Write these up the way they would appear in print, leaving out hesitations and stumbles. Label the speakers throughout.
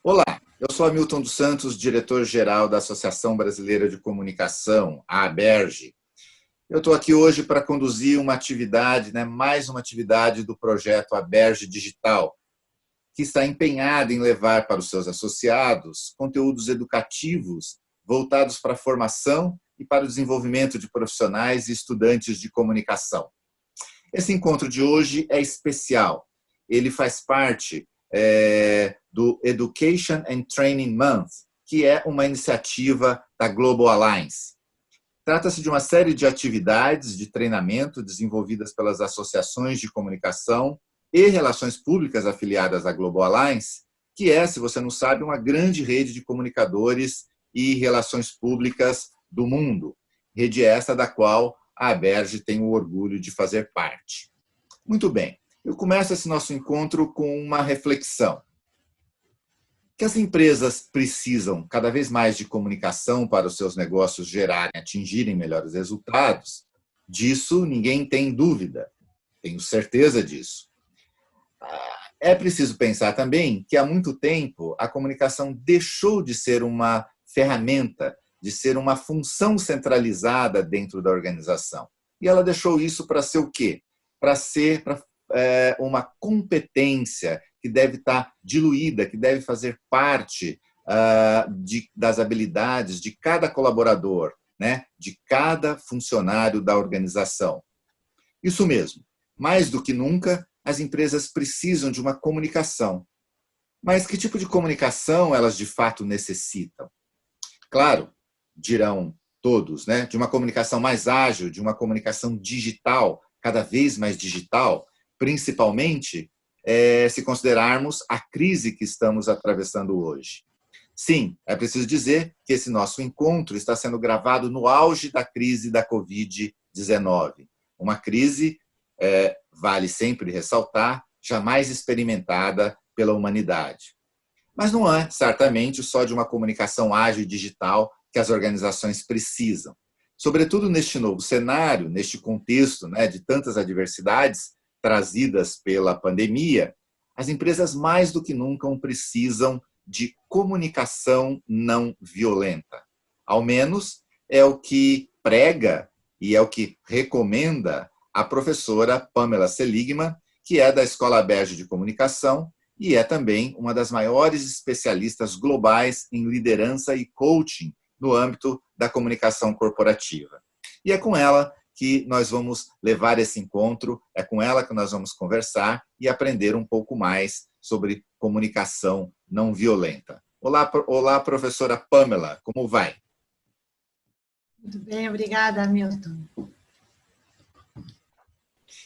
Speaker 1: Olá, eu sou Hamilton dos Santos, diretor-geral da Associação Brasileira de Comunicação, a ABERJ. Eu estou aqui hoje para conduzir uma atividade, mais uma atividade do projeto ABERJ Digital, que está empenhado em levar para os seus associados conteúdos educativos voltados para a formação e para o desenvolvimento de profissionais e estudantes de comunicação. Esse encontro de hoje é especial. Ele faz parte do Education and Training Month, que é uma iniciativa da Global Alliance. Trata-se de uma série de atividades de treinamento desenvolvidas pelas associações de comunicação e relações públicas afiliadas à Global Alliance, que é, se você não sabe, uma grande rede de comunicadores e relações públicas do mundo. Rede essa da qual a ABERJ tem o orgulho de fazer parte. Muito bem, eu começo esse nosso encontro com uma reflexão. Que as empresas precisam cada vez mais de comunicação para os seus negócios gerarem, atingirem melhores resultados, disso ninguém tem dúvida, tenho certeza disso. É preciso pensar também que há muito tempo a comunicação deixou de ser uma ferramenta, de ser uma função centralizada dentro da organização. E ela deixou isso para ser o quê? Para ser uma competência que deve estar diluída, que deve fazer parte das habilidades de cada colaborador, de cada funcionário da organização. Isso mesmo, mais do que nunca, as empresas precisam de uma comunicação. Mas que tipo de comunicação elas de fato necessitam? Claro, dirão todos, de uma comunicação mais ágil, de uma comunicação digital, cada vez mais digital, principalmente se considerarmos a crise que estamos atravessando hoje. Sim, é preciso dizer que esse nosso encontro está sendo gravado no auge da crise da Covid-19. Uma crise, vale sempre ressaltar, jamais experimentada pela humanidade. Mas não é, certamente, só de uma comunicação ágil e digital que as organizações precisam. Sobretudo neste novo cenário, neste contexto de tantas adversidades trazidas pela pandemia, as empresas mais do que nunca precisam de comunicação não violenta. Ao menos é o que prega e é o que recomenda a professora Pamela Seligman, que é da Escola ABERJ de Comunicação e é também uma das maiores especialistas globais em liderança e coaching no âmbito da comunicação corporativa. E é com ela que nós vamos levar esse encontro, é com ela que nós vamos conversar e aprender um pouco mais sobre comunicação não violenta. Olá, professora Pamela, como vai?
Speaker 2: Muito bem, obrigada, Hamilton.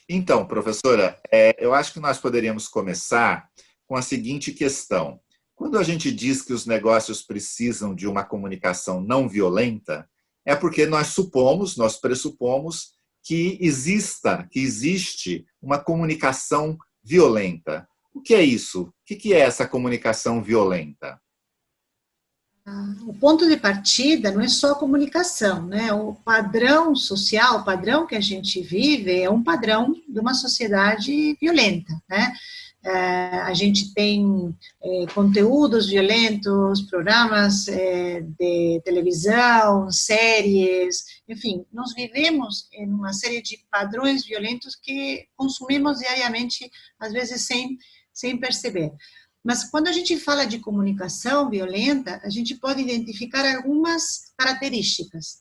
Speaker 1: Então, professora, eu acho que nós poderíamos começar com a seguinte questão. Quando a gente diz que os negócios precisam de uma comunicação não violenta, é porque nós pressupomos que existe uma comunicação violenta. O que é isso? O que é essa comunicação violenta?
Speaker 2: O ponto de partida não é só a comunicação, O padrão social, o padrão que a gente vive é um padrão de uma sociedade violenta, A gente tem conteúdos violentos, programas de televisão, séries, enfim, nós vivemos em uma série de padrões violentos que consumimos diariamente, às vezes sem perceber. Mas quando a gente fala de comunicação violenta, a gente pode identificar algumas características,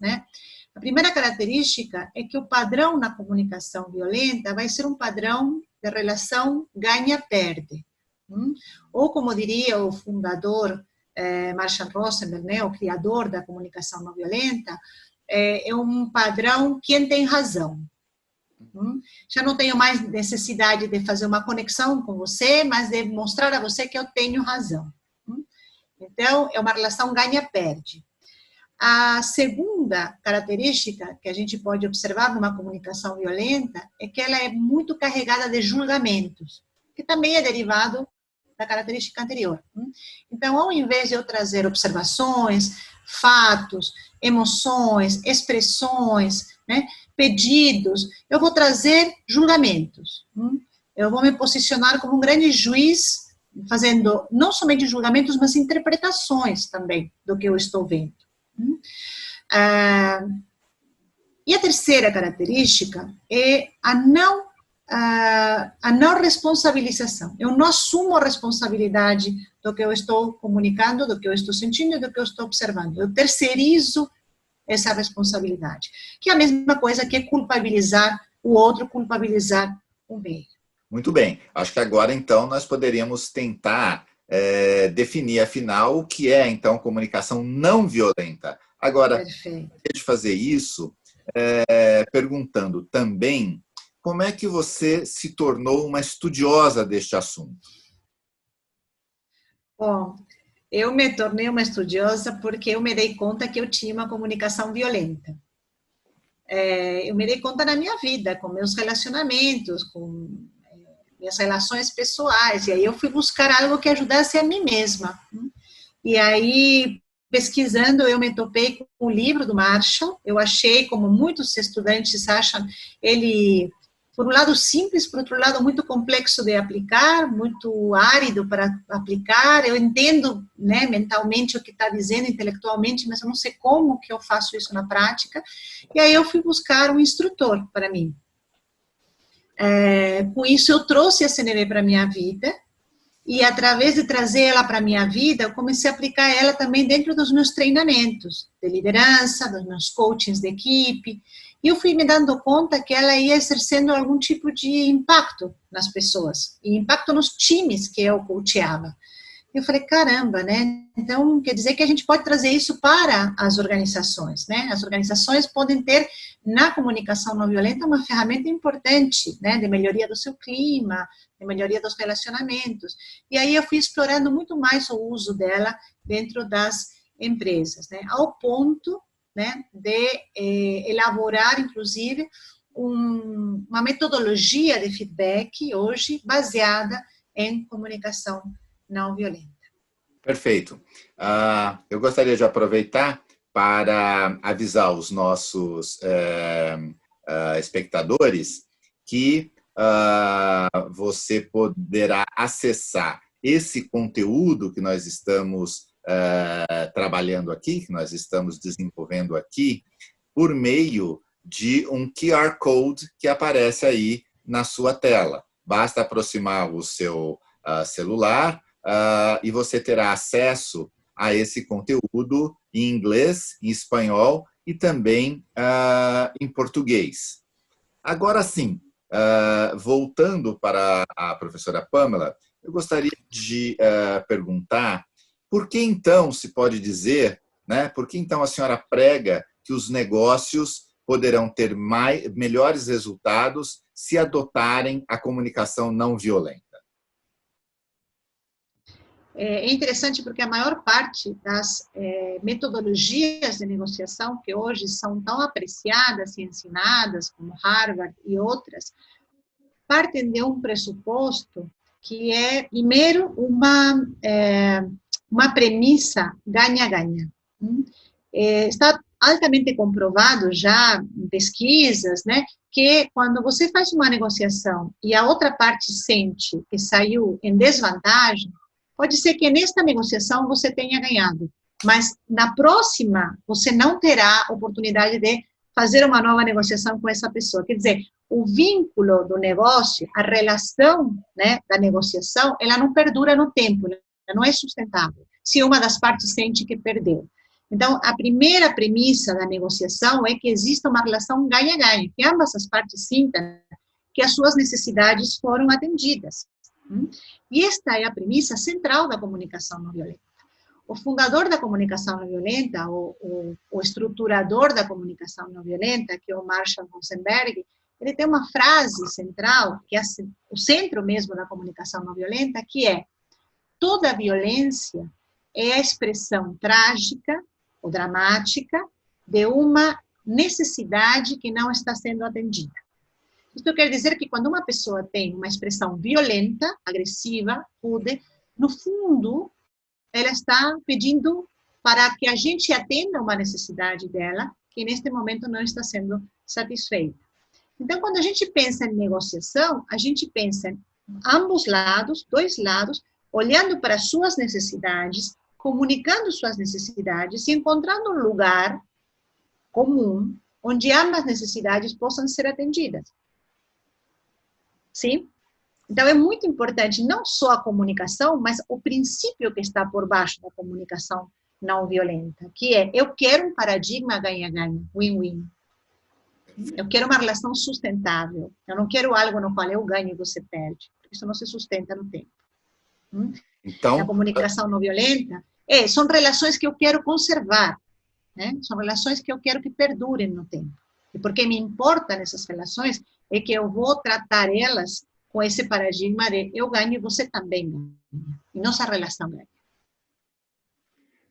Speaker 2: A primeira característica é que o padrão na comunicação violenta vai ser um padrão de relação ganha-perde. Ou, como diria o fundador Marshall Rosenberg, o criador da comunicação não violenta, é um padrão quem tem razão. Já não tenho mais necessidade de fazer uma conexão com você, mas de mostrar a você que eu tenho razão. Então, é uma relação ganha-perde. A segunda característica que a gente pode observar numa comunicação violenta é que ela é muito carregada de julgamentos, que também é derivado da característica anterior. Então, ao invés de eu trazer observações, fatos, emoções, expressões, pedidos, eu vou trazer julgamentos. Eu vou me posicionar como um grande juiz fazendo não somente julgamentos, mas interpretações também do que eu estou vendo. E a terceira característica é a não responsabilização. Eu não assumo a responsabilidade do que eu estou comunicando, do que eu estou sentindo e do que eu estou observando. Eu terceirizo essa responsabilidade, que é a mesma coisa que culpabilizar o outro, culpabilizar o meio.
Speaker 1: Muito bem. Acho que agora, então, nós poderíamos tentar definir, afinal, o que é, então, comunicação não violenta. Agora,
Speaker 2: Perfeito.
Speaker 1: de fazer isso, perguntando também como é que você se tornou uma estudiosa deste assunto.
Speaker 2: Bom, eu me tornei uma estudiosa porque eu me dei conta que eu tinha uma comunicação violenta. Eu me dei conta na minha vida, com meus relacionamentos, com minhas relações pessoais, e aí eu fui buscar algo que ajudasse a mim mesma. E aí, pesquisando, eu me topei com o livro do Marshall. Eu achei, como muitos estudantes acham, ele, por um lado, simples, por outro lado, muito complexo de aplicar, muito árido para aplicar. Eu entendo, né, mentalmente o que está dizendo, intelectualmente, mas eu não sei como que eu faço isso na prática. E aí eu fui buscar um instrutor para mim. Com isso, eu trouxe a CNV para a minha vida, e através de trazer ela para a minha vida, eu comecei a aplicar ela também dentro dos meus treinamentos de liderança, dos meus coachings de equipe, e eu fui me dando conta que ela ia exercendo algum tipo de impacto nas pessoas, e impacto nos times que eu coachava. Eu falei, caramba, né? Então, quer dizer que a gente pode trazer isso para as organizações, né? As organizações podem ter, na comunicação não violenta, uma ferramenta importante, né? De melhoria do seu clima, de melhoria dos relacionamentos. E aí eu fui explorando muito mais o uso dela dentro das empresas, né? Ao ponto, né, de elaborar, inclusive, uma metodologia de feedback, hoje, baseada em comunicação não violenta.
Speaker 1: Perfeito. Eu gostaria de aproveitar para avisar os nossos espectadores que você poderá acessar esse conteúdo que nós estamos trabalhando aqui, que nós estamos desenvolvendo aqui, por meio de um QR Code que aparece aí na sua tela. Basta aproximar o seu celular e você terá acesso a esse conteúdo em inglês, em espanhol e também em português. Agora sim, voltando para a professora Pamela, eu gostaria de perguntar por que então se pode dizer, né, por que então a senhora prega que os negócios poderão ter melhores resultados se adotarem a comunicação não violenta?
Speaker 2: É interessante porque a maior parte das metodologias de negociação que hoje são tão apreciadas e ensinadas, como Harvard e outras, partem de um pressuposto que é, primeiro, uma premissa ganha-ganha. Está altamente comprovado já em pesquisas, né, que quando você faz uma negociação e a outra parte sente que saiu em desvantagem, pode ser que nesta negociação você tenha ganhado, mas na próxima você não terá oportunidade de fazer uma nova negociação com essa pessoa. Quer dizer, o vínculo do negócio, a relação, né, da negociação, ela não perdura no tempo, ela não é sustentável, se uma das partes sente que perdeu. Então, a primeira premissa da negociação é que exista uma relação ganha-ganha, que ambas as partes sintam que as suas necessidades foram atendidas. E esta é a premissa central da comunicação não violenta. O fundador da comunicação não violenta, o estruturador da comunicação não violenta, que é o Marshall Rosenberg, ele tem uma frase central, que é o centro mesmo da comunicação não violenta, que é: toda violência é a expressão trágica ou dramática de uma necessidade que não está sendo atendida. Isso quer dizer que quando uma pessoa tem uma expressão violenta, agressiva, rude, no fundo, ela está pedindo para que a gente atenda uma necessidade dela, que neste momento não está sendo satisfeita. Então, quando a gente pensa em negociação, a gente pensa em ambos lados, dois lados, olhando para suas necessidades, comunicando suas necessidades e encontrando um lugar comum onde ambas necessidades possam ser atendidas. Sim? Então, é muito importante não só a comunicação, mas o princípio que está por baixo da comunicação não violenta, que é, eu quero um paradigma ganha-ganha, win-win. Eu quero uma relação sustentável. Eu não quero algo no qual eu ganho e você perde. Isso não se sustenta no tempo.
Speaker 1: Então,
Speaker 2: a comunicação não violenta são relações que eu quero conservar, né? São relações que eu quero que perdurem no tempo. E porque me importa nessas relações é que eu vou tratar elas com esse paradigma de eu ganho e você também ganha. E nossa relação ganha.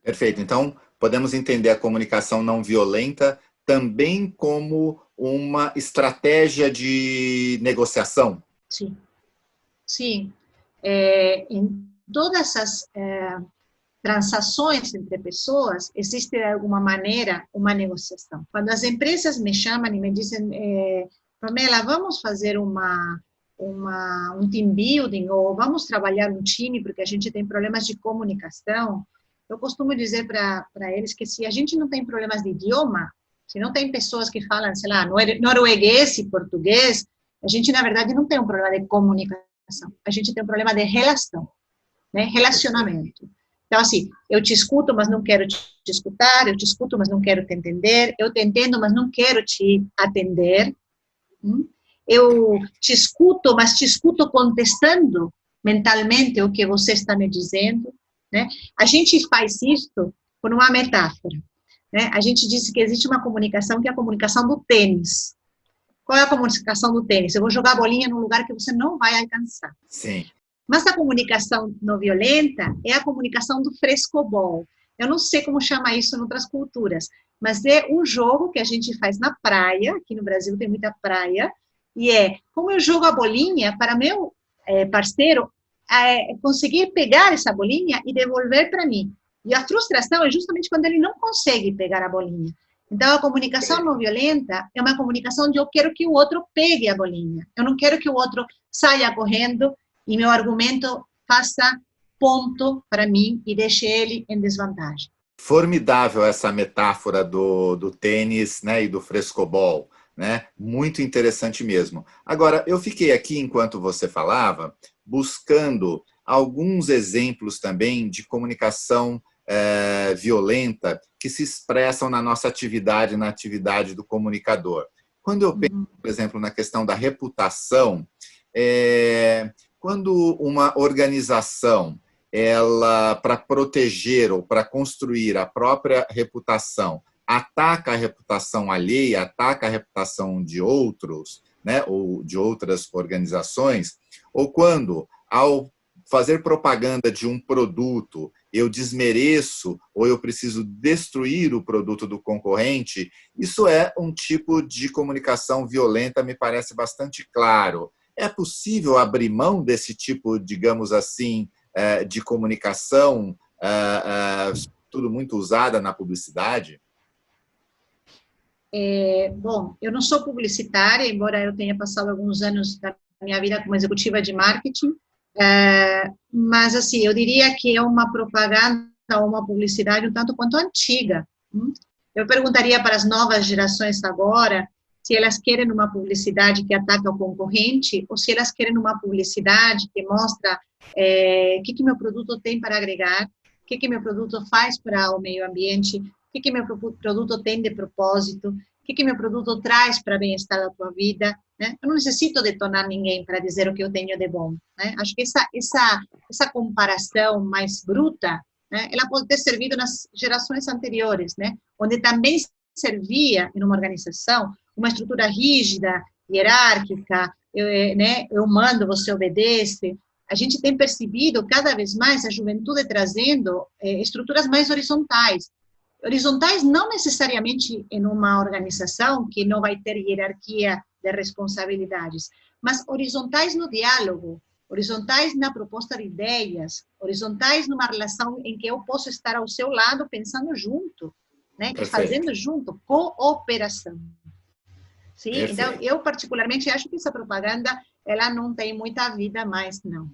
Speaker 1: Perfeito. Então, podemos entender a comunicação não violenta também como uma estratégia de negociação?
Speaker 2: Sim. Sim. Em todas as transações entre pessoas, existe de alguma maneira uma negociação. Quando as empresas me chamam e me dizem, Pamela, vamos fazer um team building, ou vamos trabalhar um time, porque a gente tem problemas de comunicação, eu costumo dizer para eles que se a gente não tem problemas de idioma, se não tem pessoas que falam, sei lá, norueguês e português, a gente, na verdade, não tem um problema de comunicação, a gente tem um problema de relação, né? Relacionamento. Então, assim, eu te escuto, mas não quero te escutar, eu te escuto, mas não quero te entender, eu te entendo, mas não quero te atender, eu te escuto, mas te escuto contestando mentalmente o que você está me dizendo, né? A gente faz isso por uma metáfora, né? A gente diz que existe uma comunicação que é a comunicação do tênis. Qual é a comunicação do tênis? Eu vou jogar a bolinha num lugar que você não vai alcançar.
Speaker 1: Sim.
Speaker 2: Mas a comunicação não violenta é a comunicação do frescobol. Eu não sei como chama isso em outras culturas, mas é um jogo que a gente faz na praia, aqui no Brasil tem muita praia, e como eu jogo a bolinha para meu parceiro conseguir pegar essa bolinha e devolver para mim. E a frustração é justamente quando ele não consegue pegar a bolinha. Então, a comunicação não violenta é uma comunicação onde eu quero que o outro pegue a bolinha. Eu não quero que o outro saia correndo e meu argumento faça ponto para mim e deixe ele em desvantagem.
Speaker 1: Formidável essa metáfora do tênis, né, e do frescobol, né? Muito interessante mesmo. Agora, eu fiquei aqui, enquanto você falava, buscando alguns exemplos também de comunicação violenta que se expressam na nossa atividade, na atividade do comunicador. Quando eu penso, por exemplo, na questão da reputação, quando uma organização, ela, para proteger ou para construir a própria reputação, ataca a reputação alheia, ataca a reputação de outros, né, ou de outras organizações, ou quando, ao fazer propaganda de um produto, eu desmereço ou eu preciso destruir o produto do concorrente, isso é um tipo de comunicação violenta, me parece bastante claro. É possível abrir mão desse tipo, digamos assim, de comunicação, tudo muito usada na publicidade?
Speaker 2: Bom, eu não sou publicitária, embora eu tenha passado alguns anos da minha vida como executiva de marketing, mas, assim, eu diria que é uma propaganda ou uma publicidade um tanto quanto antiga. Eu perguntaria para as novas gerações agora se elas querem uma publicidade que ataca o concorrente ou se elas querem uma publicidade que mostra o que meu produto tem para agregar, o que meu produto faz para o meio ambiente, o que meu produto tem de propósito, o que meu produto traz para o bem-estar da tua vida, né? Eu não necessito detonar ninguém para dizer o que eu tenho de bom, né? Acho que essa comparação mais bruta, né, ela pode ter servido nas gerações anteriores, né, onde também servia em uma organização uma estrutura rígida, hierárquica, né, eu mando, você obedece. A gente tem percebido cada vez mais a juventude trazendo estruturas mais horizontais. Horizontais não necessariamente em uma organização que não vai ter hierarquia de responsabilidades, mas horizontais no diálogo, horizontais na proposta de ideias, horizontais numa relação em que eu posso estar ao seu lado pensando junto, né, e fazendo junto, cooperação. Sim? Então, eu particularmente acho que essa propaganda, ela não tem muita vida mais, não.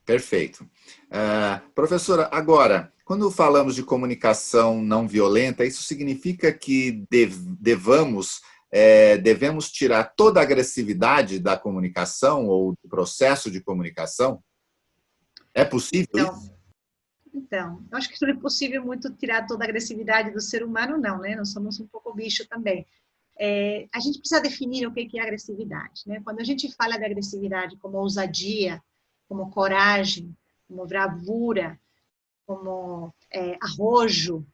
Speaker 1: Perfeito. Professora, agora, quando falamos de comunicação não violenta, isso significa que devemos tirar toda a agressividade da comunicação ou do processo de comunicação? É possível isso?
Speaker 2: Então, eu acho que não é possível muito tirar toda a agressividade do ser humano, não, né? Nós somos um pouco bicho também. A gente precisa definir o que é agressividade, né? Quando a gente fala de agressividade como ousadia, como coragem, como bravura, como arrojo,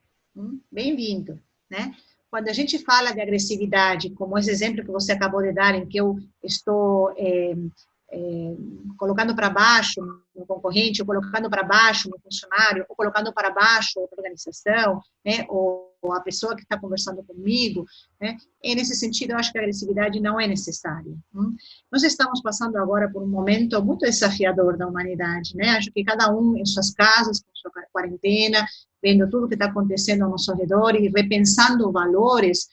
Speaker 2: bem-vindo, né? Quando a gente fala de agressividade, como esse exemplo que você acabou de dar, em que eu estou colocando para baixo um concorrente, ou colocando para baixo um funcionário, ou colocando para baixo outra organização, né, ou a pessoa que está conversando comigo, né, e nesse sentido eu acho que a agressividade não é necessária. Nós estamos passando agora por um momento muito desafiador da humanidade, né, acho que cada um em suas casas, com sua quarentena, vendo tudo que está acontecendo ao nosso redor e repensando valores,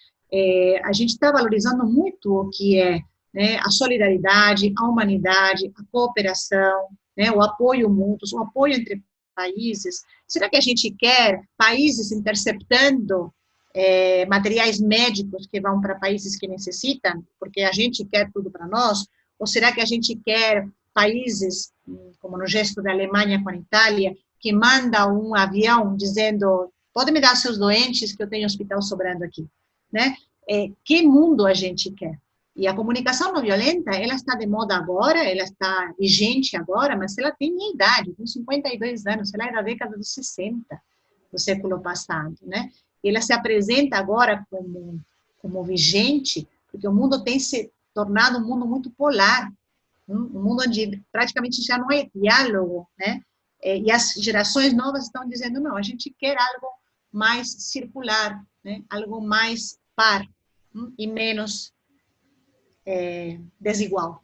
Speaker 2: a gente está valorizando muito o que é, né, a solidariedade, a humanidade, a cooperação, né, o apoio mútuo, o apoio entre países. Será que a gente quer países interceptando materiais médicos que vão para países que necessitam, porque a gente quer tudo para nós? Ou será que a gente quer países, como no gesto da Alemanha com a Itália, que manda um avião dizendo, pode me dar seus doentes que eu tenho hospital sobrando aqui, né? Que mundo a gente quer? E a comunicação não violenta, ela está de moda agora, ela está vigente agora, mas ela tem minha idade, tem 52 anos, ela é da década dos 60, do século passado, né? E ela se apresenta agora como vigente, porque o mundo tem se tornado um mundo muito polar, um mundo onde praticamente já não é diálogo, né? E as gerações novas estão dizendo, não, a gente quer algo mais circular, né? Algo mais par, e menos desigual.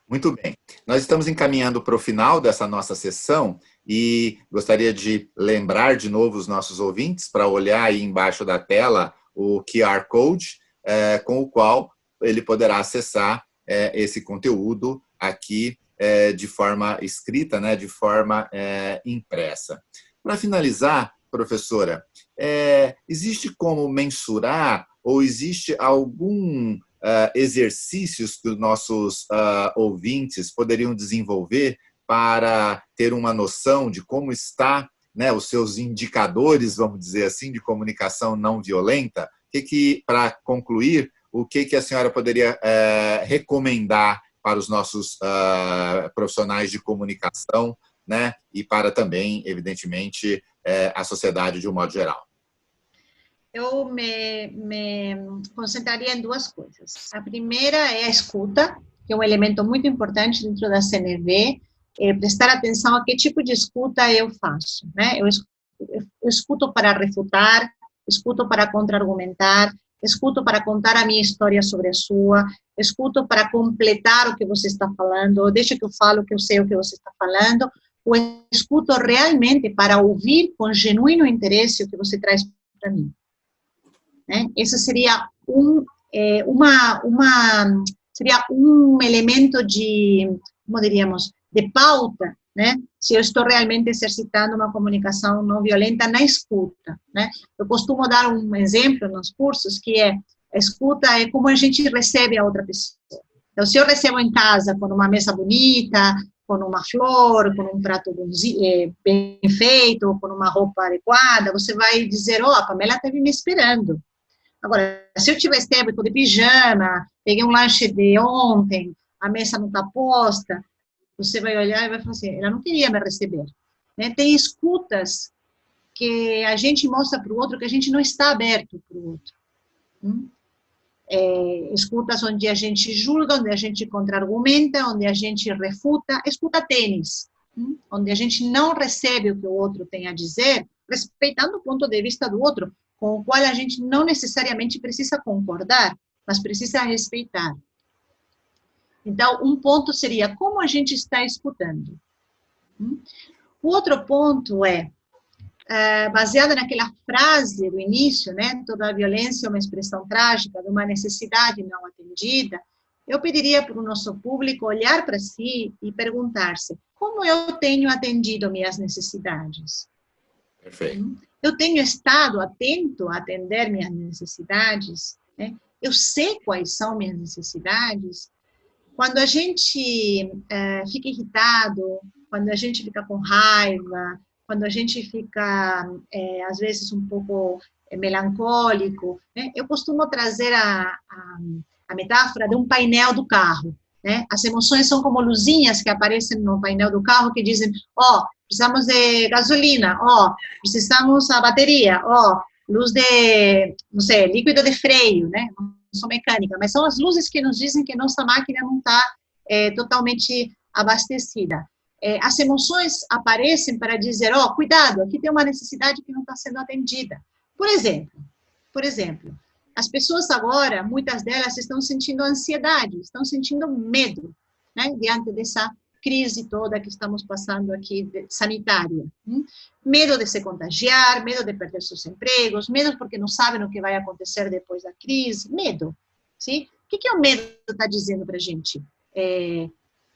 Speaker 1: Muito bem. Nós estamos encaminhando para o final dessa nossa sessão e gostaria de lembrar de novo os nossos ouvintes para olhar aí embaixo da tela o QR Code, com o qual ele poderá acessar esse conteúdo aqui de forma escrita, né, de forma impressa. Para finalizar, professora, existe como mensurar ou existe algum exercícios que os nossos ouvintes poderiam desenvolver para ter uma noção de como está, né, os seus indicadores, vamos dizer assim, de comunicação não violenta? Para concluir, o que a senhora poderia recomendar para os nossos profissionais de comunicação, né, e para também, evidentemente, a sociedade de um modo geral?
Speaker 2: Eu me concentraria em duas coisas. A primeira é a escuta, que é um elemento muito importante dentro da CNV, prestar atenção a que tipo de escuta eu faço, né? Eu escuto para refutar, escuto para contra-argumentar, escuto para contar a minha história sobre a sua, escuto para completar o que você está falando, deixa que eu falo que eu sei o que você está falando, ou escuto realmente para ouvir com genuíno interesse o que você traz para mim. Né? Esse seria seria um elemento de, como diríamos, de pauta, né? Se eu estou realmente exercitando uma comunicação não violenta na escuta, né? Eu costumo dar um exemplo nos cursos que a escuta é como a gente recebe a outra pessoa. Então, se eu recebo em casa com uma mesa bonita, com uma flor, com um prato bem feito, com uma roupa adequada, você vai dizer, a Pamela esteve me esperando. Agora, se eu tivesse tempo de pijama, peguei um lanche de ontem, a mesa não está posta, você vai olhar e vai falar assim, ela não queria me receber. Né? Tem escutas que a gente mostra para o outro que a gente não está aberto para o outro. Escutas onde a gente julga, onde a gente contra-argumenta, onde a gente refuta, escuta tênis, onde a gente não recebe o que o outro tem a dizer, respeitando o ponto de vista do outro, com o qual a gente não necessariamente precisa concordar, mas precisa respeitar. Então, um ponto seria como a gente está escutando. O outro ponto baseado naquela frase do início, né, toda a violência é uma expressão trágica de uma necessidade não atendida, eu pediria para o nosso público olhar para si e perguntar-se, como eu tenho atendido minhas necessidades?
Speaker 1: Perfeito.
Speaker 2: Eu tenho estado atento a atender minhas necessidades, né? Eu sei quais são minhas necessidades. Quando a gente fica irritado, quando a gente fica com raiva, quando a gente fica, às vezes, um pouco melancólico, né? Eu costumo trazer a metáfora de um painel do carro, né? As emoções são como luzinhas que aparecem no painel do carro que dizem, ó, precisamos de gasolina, ó, precisamos da bateria, ó, luz de, não sei, líquido de freio, né? Não sou mecânica, mas são as luzes que nos dizem que nossa máquina não está totalmente abastecida. As emoções aparecem para dizer, ó, cuidado, aqui tem uma necessidade que não está sendo atendida. Por exemplo, as pessoas agora, muitas delas estão sentindo ansiedade, estão sentindo medo, né, diante dessa crise toda que estamos passando aqui, sanitária. Medo de se contagiar, medo de perder seus empregos, medo porque não sabem o que vai acontecer depois da crise, medo. Sim? O que o medo está dizendo para a gente?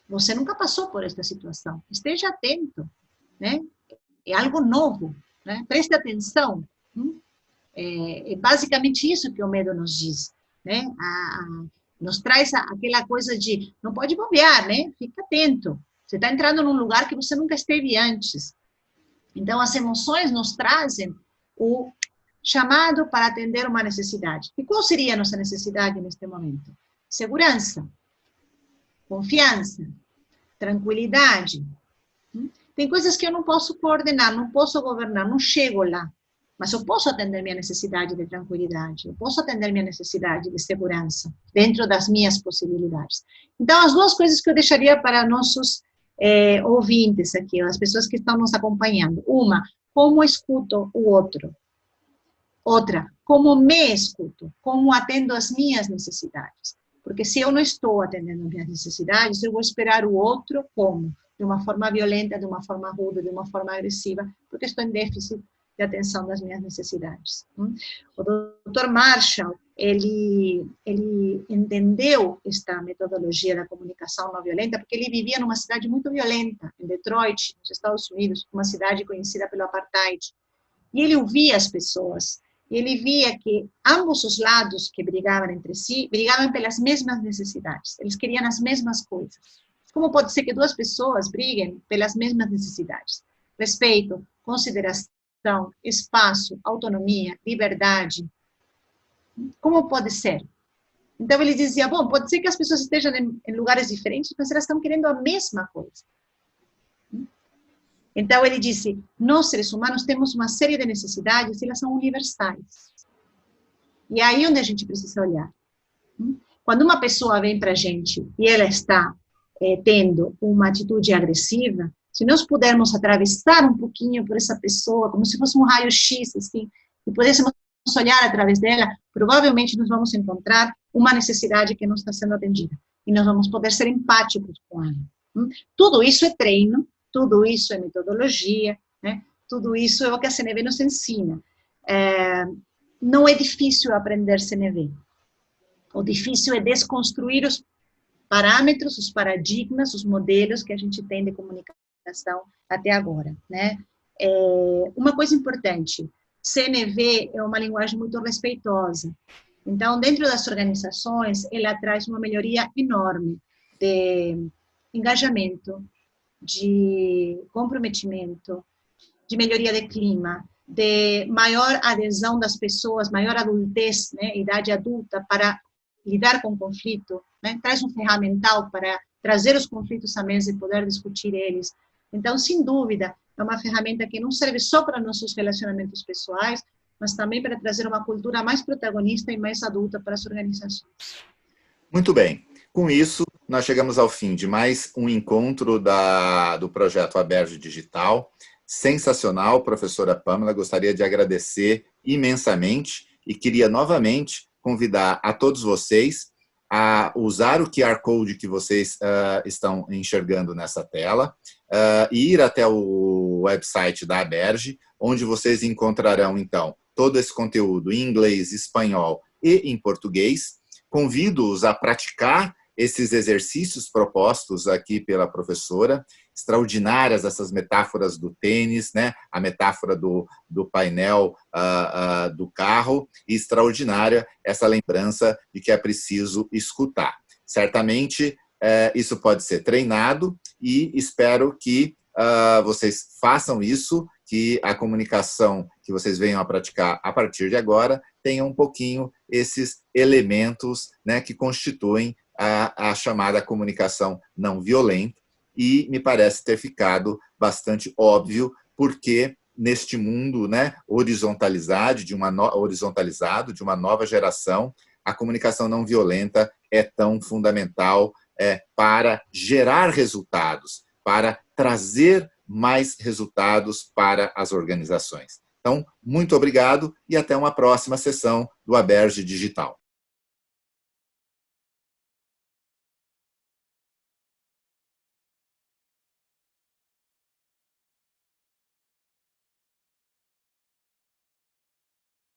Speaker 2: Você nunca passou por esta situação, esteja atento, né? É algo novo, né? Preste atenção. É basicamente isso que o medo nos diz, né? Nos traz aquela coisa de, não pode bobear, né? Fica atento. Você está entrando num lugar que você nunca esteve antes. Então, as emoções nos trazem o chamado para atender uma necessidade. E qual seria a nossa necessidade neste momento? Segurança, confiança, tranquilidade. Tem coisas que eu não posso coordenar, não posso governar, não chego lá. Mas eu posso atender minha necessidade de tranquilidade, eu posso atender minha necessidade de segurança, dentro das minhas possibilidades. Então, as duas coisas que eu deixaria para nossos ouvintes aqui, as pessoas que estão nos acompanhando. Uma, como escuto o outro. Outra, como me escuto, como atendo as minhas necessidades. Porque se eu não estou atendendo minhas necessidades, eu vou esperar o outro como? De uma forma violenta, de uma forma rude, de uma forma agressiva, porque estou em déficit de atenção das minhas necessidades. O Dr. Marshall, ele entendeu esta metodologia da comunicação não violenta, porque ele vivia numa cidade muito violenta, em Detroit, nos Estados Unidos, uma cidade conhecida pelo apartheid. E ele ouvia as pessoas, e ele via que ambos os lados que brigavam entre si, brigavam pelas mesmas necessidades, eles queriam as mesmas coisas. Como pode ser que duas pessoas briguem pelas mesmas necessidades? Respeito, consideração, espaço, autonomia, liberdade. Como pode ser? Então ele dizia, bom, pode ser que as pessoas estejam em lugares diferentes, mas elas estão querendo a mesma coisa. Então ele disse, nós seres humanos temos uma série de necessidades e elas são universais. E é aí onde a gente precisa olhar. Quando uma pessoa vem para a gente e ela está tendo uma atitude agressiva, se nós pudermos atravessar um pouquinho por essa pessoa, como se fosse um raio-x, assim, e pudéssemos olhar através dela, provavelmente nós vamos encontrar uma necessidade que não está sendo atendida. E nós vamos poder ser empáticos com ela. Tudo isso é treino, tudo isso é metodologia, né? Tudo isso é o que a CNV nos ensina. Não é difícil aprender CNV. O difícil é desconstruir os parâmetros, os paradigmas, os modelos que a gente tem de comunicação até agora, né? Uma coisa importante, CNV é uma linguagem muito respeitosa. Então, dentro das organizações, ela traz uma melhoria enorme de engajamento, de comprometimento, de melhoria de clima, de maior adesão das pessoas, maior adultez, né, idade adulta, para lidar com o conflito, né? Traz um ferramental para trazer os conflitos à mesa e poder discutir eles. Então, sem dúvida, é uma ferramenta que não serve só para nossos relacionamentos pessoais, mas também para trazer uma cultura mais protagonista e mais adulta para as organizações.
Speaker 1: Muito bem. Com isso, nós chegamos ao fim de mais um encontro do projeto Aberge Digital. Sensacional, professora Pamela. Gostaria de agradecer imensamente e queria novamente convidar a todos vocês a usar o QR Code que vocês estão enxergando nessa tela e ir até o website da Aberge, onde vocês encontrarão, então, todo esse conteúdo em inglês, espanhol e em português. Convido-os a praticar esses exercícios propostos aqui pela professora, extraordinárias essas metáforas do tênis, né? A metáfora do painel do carro, e extraordinária essa lembrança de que é preciso escutar. Certamente, isso pode ser treinado e espero que vocês façam isso, que a comunicação que vocês venham a praticar a partir de agora tenha um pouquinho esses elementos, né, que constituem a chamada comunicação não violenta, e me parece ter ficado bastante óbvio porque neste mundo, né, horizontalizado de uma nova geração, a comunicação não violenta é tão fundamental para gerar resultados, para trazer mais resultados para as organizações. Então, muito obrigado e até uma próxima sessão do Aberge Digital.